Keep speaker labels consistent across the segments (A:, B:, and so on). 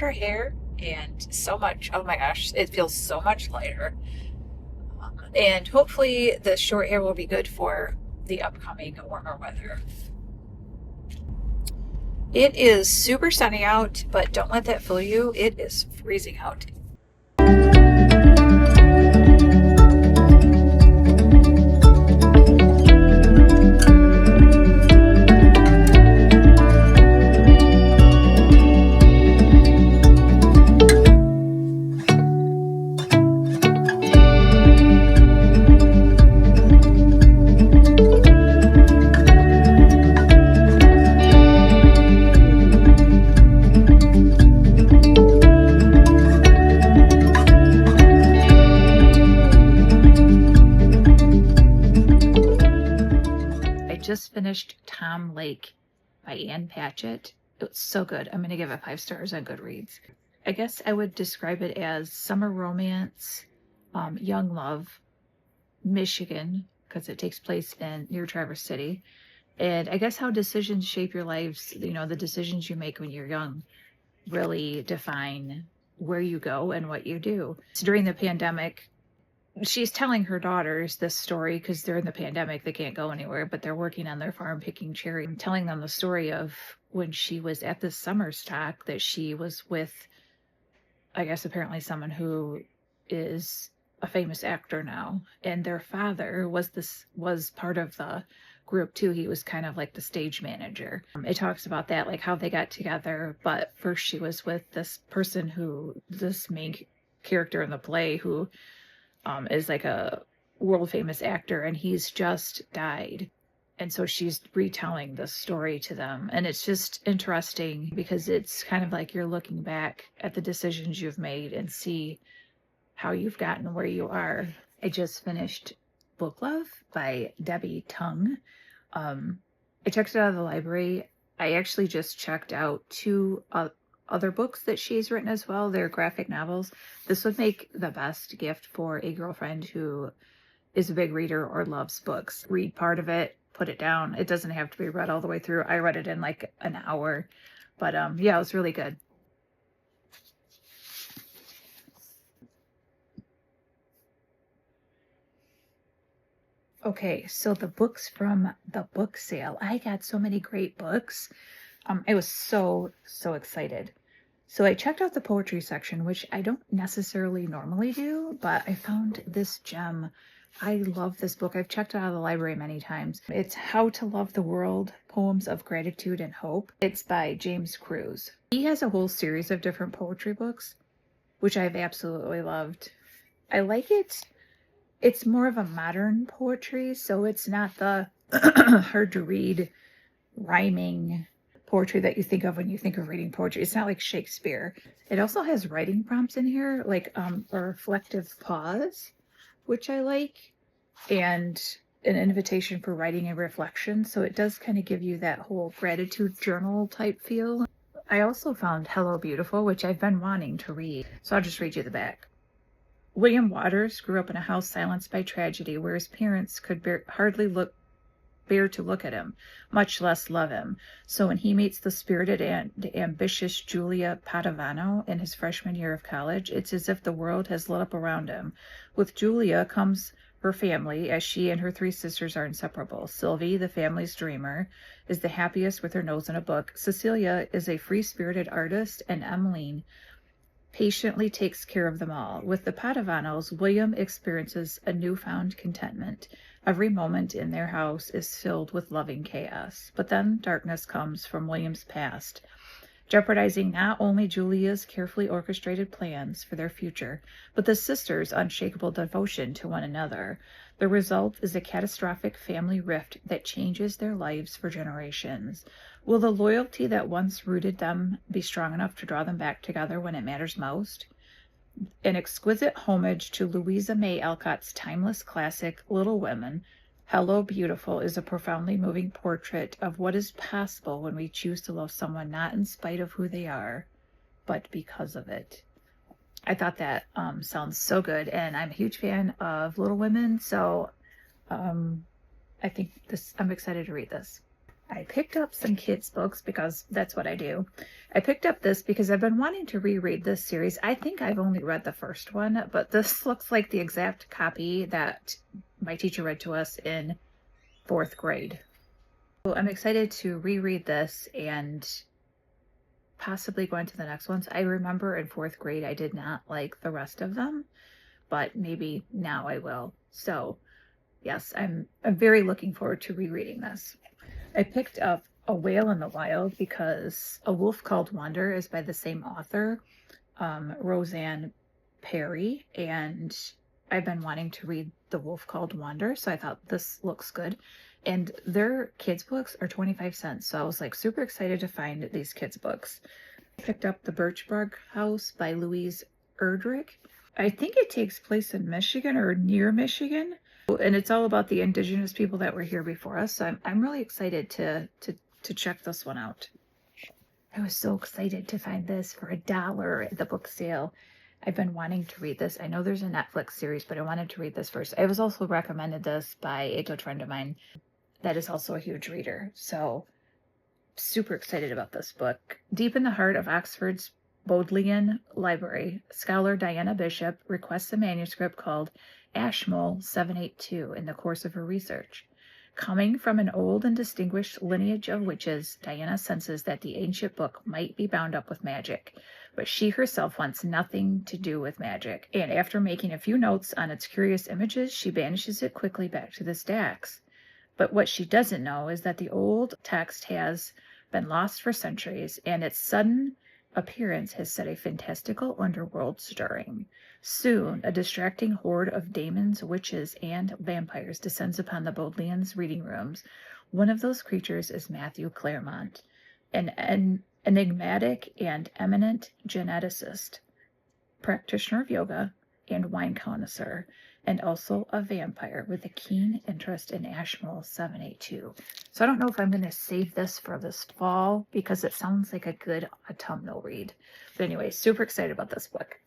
A: shorter hair and so much, oh my gosh, it feels so much lighter. And hopefully the short hair will be good for the upcoming warmer weather. It is super sunny out, but don't let that fool you. It is freezing out. Just finished Tom Lake by Ann Patchett. It was so good. I'm going to give it 5 stars on Goodreads. I guess I would describe it as summer romance, young love, Michigan, because it takes place near Traverse City. And I guess how decisions shape your lives, the decisions you make when you're young really define where you go and what you do. So during the pandemic, she's telling her daughters this story because they're in the pandemic, they can't go anywhere, but they're working on their farm picking cherry. I'm telling them the story of when she was at this summer stock that she was with, I guess apparently someone who is a famous actor now, and their father was part of the group too. He was kind of like the stage manager. It talks about that, like how they got together, but first she was with this person this main character in the play who is like a world famous actor, and he's just died. And so she's retelling the story to them. And it's just interesting because it's kind of like you're looking back at the decisions you've made and see how you've gotten where you are. I just finished Book Love by Debbie Tung. I checked it out of the library. I actually just checked out 2 other books that she's written as well. They're graphic novels. This would make the best gift for a girlfriend who is a big reader or loves books. Read part of it, put it down. It doesn't have to be read all the way through. I read it in like an hour, but yeah, it was really good. Okay, so the books from the book sale. I got so many great books. I was so excited. So I checked out the poetry section, which I don't necessarily normally do, but I found this gem. I love this book. I've checked it out of the library many times. It's How to Love the World, Poems of Gratitude and Hope. It's by James Cruz. He has a whole series of different poetry books, which I've absolutely loved. I like it. It's more of a modern poetry, so it's not the hard to read, rhyming poetry that you think of when you think of reading poetry. It's not like Shakespeare. It also has writing prompts in here, like a reflective pause, which I like, and an invitation for writing and reflection. So it does kind of give you that whole gratitude journal type feel. I also found Hello Beautiful, which I've been wanting to read. So I'll just read you the back. William Waters grew up in a house silenced by tragedy where his parents could hardly bear to look at him, much less love him. So when he meets the spirited and ambitious Julia Padavano in his freshman year of college, it's as if the world has lit up around him. With Julia comes her family, as she and her 3 sisters are inseparable. Sylvie, the family's dreamer, is the happiest with her nose in a book. Cecilia is a free-spirited artist, and Emmeline patiently takes care of them all. With the Padavanos, William experiences a newfound contentment. Every moment in their house is filled with loving chaos. But then darkness comes from William's past, jeopardizing not only Julia's carefully orchestrated plans for their future, but the sisters' unshakable devotion to one another. The result is a catastrophic family rift that changes their lives for generations. Will the loyalty that once rooted them be strong enough to draw them back together when it matters most? An exquisite homage to Louisa May Alcott's timeless classic, Little Women, Hello Beautiful is a profoundly moving portrait of what is possible when we choose to love someone not in spite of who they are, but because of it. I thought that sounds so good, and I'm a huge fan of Little Women, so I think I'm excited to read this. I picked up some kids' books because that's what I do. I picked up this because I've been wanting to reread this series. I think I've only read the first one, but this looks like the exact copy that my teacher read to us in 4th grade. So I'm excited to reread this and possibly go into the next ones. I remember in 4th grade I did not like the rest of them, but maybe now I will. So yes, I'm very looking forward to rereading this. I picked up A Whale in the Wild because A Wolf Called Wonder is by the same author, Roseanne Perry, and I've been wanting to read The Wolf Called Wonder, so I thought this looks good. And their kids' books are 25 cents, so I was like super excited to find these kids' books. I picked up The Birchbark House by Louise Erdrich. I think it takes place in Michigan or near Michigan, and it's all about the indigenous people that were here before us. So I'm really excited to check this one out. I was so excited to find this for $1 at the book sale. I've been wanting to read this. I know there's a Netflix series, but I wanted to read this first. I was also recommended this by a good friend of mine that is also a huge reader. So super excited about this book. Deep in the heart of Oxford's Bodleian Library, scholar Diana Bishop requests a manuscript called Ashmole 782 in the course of her research. Coming from an old and distinguished lineage of witches, Diana senses that the ancient book might be bound up with magic, but she herself wants nothing to do with magic, and after making a few notes on its curious images, she banishes it quickly back to the stacks. But what she doesn't know is that the old text has been lost for centuries, and its sudden appearance has set a fantastical underworld stirring. Soon, a distracting horde of demons, witches, and vampires descends upon the Bodleians' reading rooms. One of those creatures is Matthew Claremont, an enigmatic and eminent geneticist, practitioner of yoga, and wine connoisseur, and also a vampire with a keen interest in Ashmole 782. So I don't know if I'm going to save this for this fall because it sounds like a good autumnal read. But anyway, super excited about this book.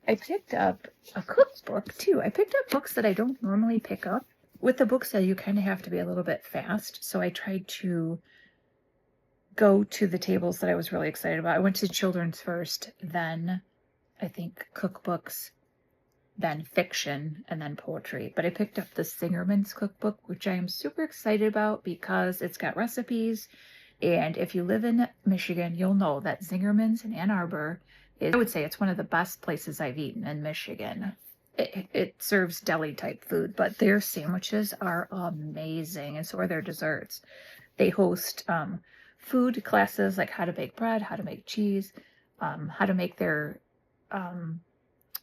A: I picked up a cookbook too. I picked up books that I don't normally pick up. With the book sale, you kind of have to be a little bit fast. So I tried to go to the tables that I was really excited about. I went to children's first, then I think cookbooks, then fiction, and then poetry. But I picked up the Zingerman's cookbook, which I am super excited about because it's got recipes. And if you live in Michigan, you'll know that Zingerman's in Ann Arbor I would say it's one of the best places I've eaten in Michigan. It serves deli type food, but their sandwiches are amazing, and so are their desserts. They host food classes like how to bake bread, how to make cheese, how to make their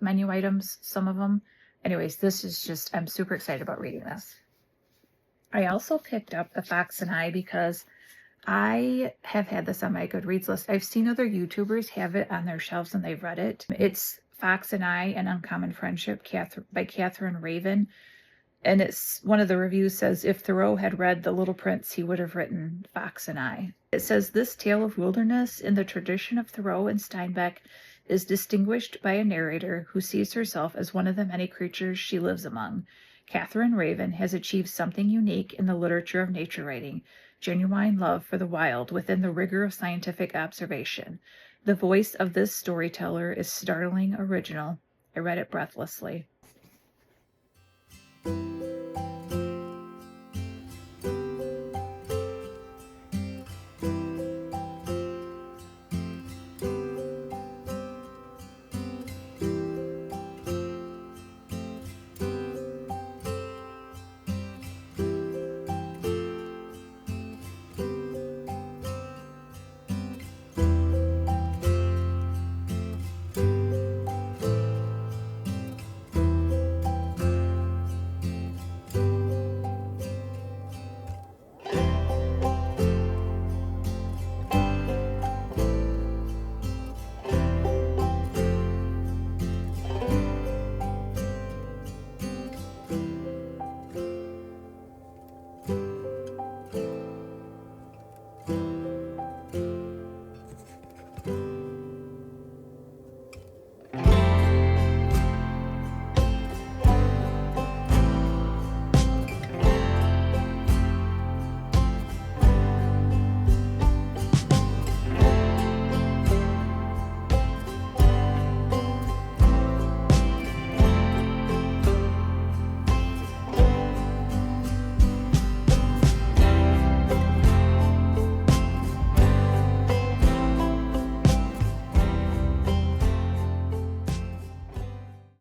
A: menu items, some of them. Anyways, this is just, I'm super excited about reading this. I also picked up The Fox and I because I have had this on my Goodreads list. I've seen other YouTubers have it on their shelves and they've read it. It's Fox and I, An Uncommon Friendship by Catherine Raven. And it's one of the reviews says, if Thoreau had read The Little Prince, he would have written Fox and I. It says, this tale of wilderness in the tradition of Thoreau and Steinbeck is distinguished by a narrator who sees herself as one of the many creatures she lives among. Catherine Raven has achieved something unique in the literature of nature writing, genuine love for the wild within the rigor of scientific observation. The voice of this storyteller is startling original. I read it breathlessly.